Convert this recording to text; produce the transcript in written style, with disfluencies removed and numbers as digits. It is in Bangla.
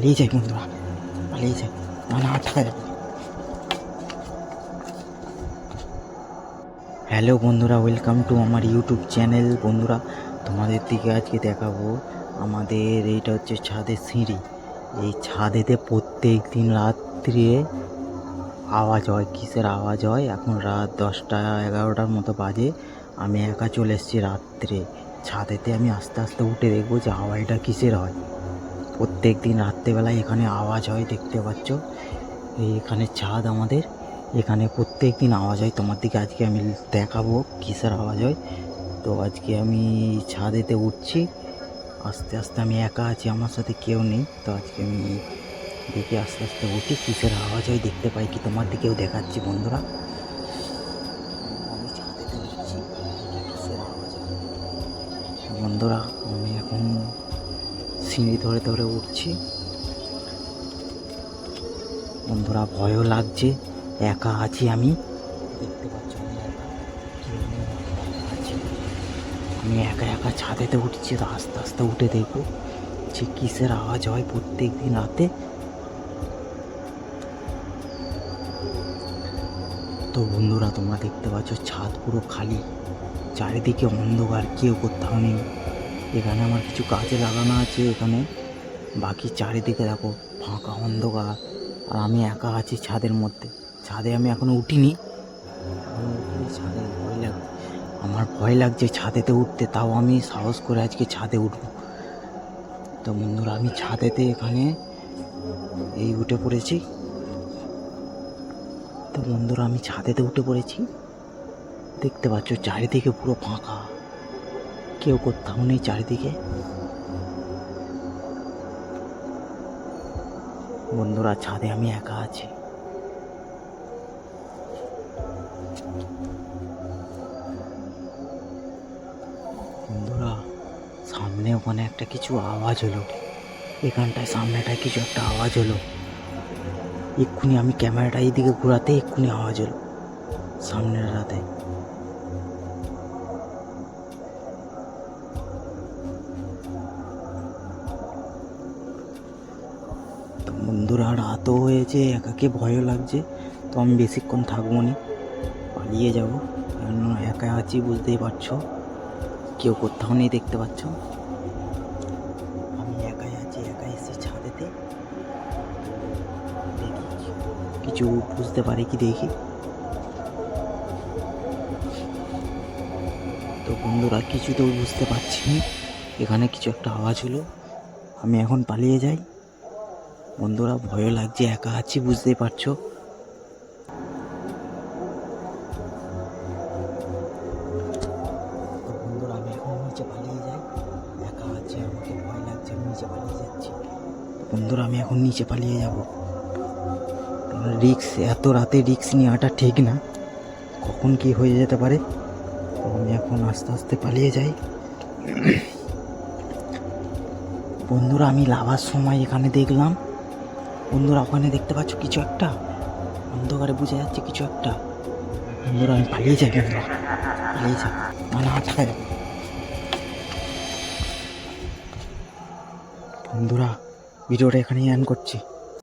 পালিয়ে যাই বন্ধুরা, পালিয়ে যাই, না থাকা যাবে। হ্যালো বন্ধুরা, ওয়েলকাম টু আমার ইউটিউব চ্যানেল। বন্ধুরা, তোমাদের দিকে আজকে দেখাবো আমাদের এইটা হচ্ছে ছাদের সিঁড়ি। এই ছাদেতে প্রত্যেক দিন রাত্রে আওয়াজ হয়। কিসের আওয়াজ হয়? এখন রাত 10টা 11টার মতো বাজে। আমি একা চলে এসেছি রাত্রে ছাদেতে। আমি আস্তে আস্তে উঠে দেখবো যে আওয়াজটা কিসের হয়। প্রত্যেক দিন রাত্রেবেলায় এখানে আওয়াজ হয়, দেখতে পাচ্ছ। এখানে ছাদ আমাদের, এখানে প্রত্যেক দিন আওয়াজ হয়। তোমার দিকে আজকে আমি দেখাবো কিসের আওয়াজ হয়। তো আজকে আমি ছাদেতে উঠছি আস্তে আস্তে। আমি একা আছি, আমার সাথে কেউ নেই। তো আজকে আমি দেখি আস্তে আস্তে উঠি কিসের আওয়াজ হয়, দেখতে পাই কি তোমার দিকেও দেখাচ্ছি বন্ধুরা। আমি ছাদেতে উঠছি, কিসের আওয়াজ হয় বন্ধুরা। আমি এখন সিঁড়ি ধরে ধরে উঠছি বন্ধুরা। ভয়ও লাগছে, একা আছি আমি, দেখতে পাচ্ছ আমি একা, কেউ নেই, আছি আমি একা একা ছাদেতে উঠছি। তো আস্তে আস্তে উঠে দেখবো যে কিসের আওয়াজ হয় প্রত্যেক দিন রাতে। তো বন্ধুরা, তোমরা দেখতে পাচ্ছ ছাদ পুরো খালি, চারিদিকে অন্ধকার, কেউ কোথাও নেই। এখানে আমার কিছু গাছে লাগানো আছে এখানে, বাকি চারিদিকে দেখো ফাঁকা অন্ধকার। আর আমি একা আছি ছাদের মধ্যে। ছাদে আমি এখনো উঠিনি, ছাদে ভয় লাগছে, আমার ভয় লাগছে ছাদেতে উঠতে। তাও আমি সাহস করে আজকে ছাদে উঠবো। তো বন্ধুরা, আমি ছাদেতে এখানে এই উঠে পড়েছি। তো বন্ধুরা, আমি ছাদেতে উঠে পড়েছি, দেখতে পাচ্ছ চারিদিকে পুরো ফাঁকা, কেউ কোথাও নেই চারিদিকে। বন্ধুরা, ছাদে আমি একা আছি। বন্ধুরা, সামনে ওখানে একটা কিছু আওয়াজ হলো, এখানটায় সামনেটায় কিছু একটা আওয়াজ হলো। এক্ষুনি আমি ক্যামেরাটা এইদিকে ঘোরাতে এক্ষুনি আওয়াজ হলো সামনের রাতে। তো বন্ধুরা, রাতও হয়েছে, একাকে ভয়ও লাগছে। তো আমি বেশিক্ষণ থাকবো নি, পালিয়ে যাবো, কারণ একা আছি, বুঝতেই পারছো, কেউ কোথাও নেই, দেখতে পাচ্ছ। আমি একাই আছি, একাই এসেছি ছাদেতে। দেখি কিছু বুঝতে পারি কি, দেখি। তো বন্ধুরা, কিছু তো বুঝতে পারছি না, এখানে কিছু একটা আওয়াজ হলো। আমি এখন পালিয়ে যাই বন্ধুরা, ভয়ও লাগছে, একা আছি, বুঝতেই পারছো। তো বন্ধুরা, আমি এখন নিচে পালিয়ে যাই, একা আছি, আমাকে ভয় লাগছে, আমি নিচে পালিয়ে যাচ্ছি বন্ধুরা। আমি এখন নিচে পালিয়ে যাব, রিক্স, এত রাতে রিক্স নেওয়াটা ঠিক না, কখন কি হয়ে যেতে পারে। তো আমি এখন আস্তে আস্তে পালিয়ে যাই বন্ধুরা। আমি লাভার সময় এখানে দেখলাম বন্ধুরা, ওখানে দেখতে পাচ্ছ কিছু একটা, অন্ধকারে বোঝা যাচ্ছে কিছু একটা। বন্ধুরা, আমি পালিয়ে যাই বন্ধুরা, পালিয়ে যাই, না থাকা যাবে বন্ধুরা। ভিডিওটা এখানেই এন্ড করছি।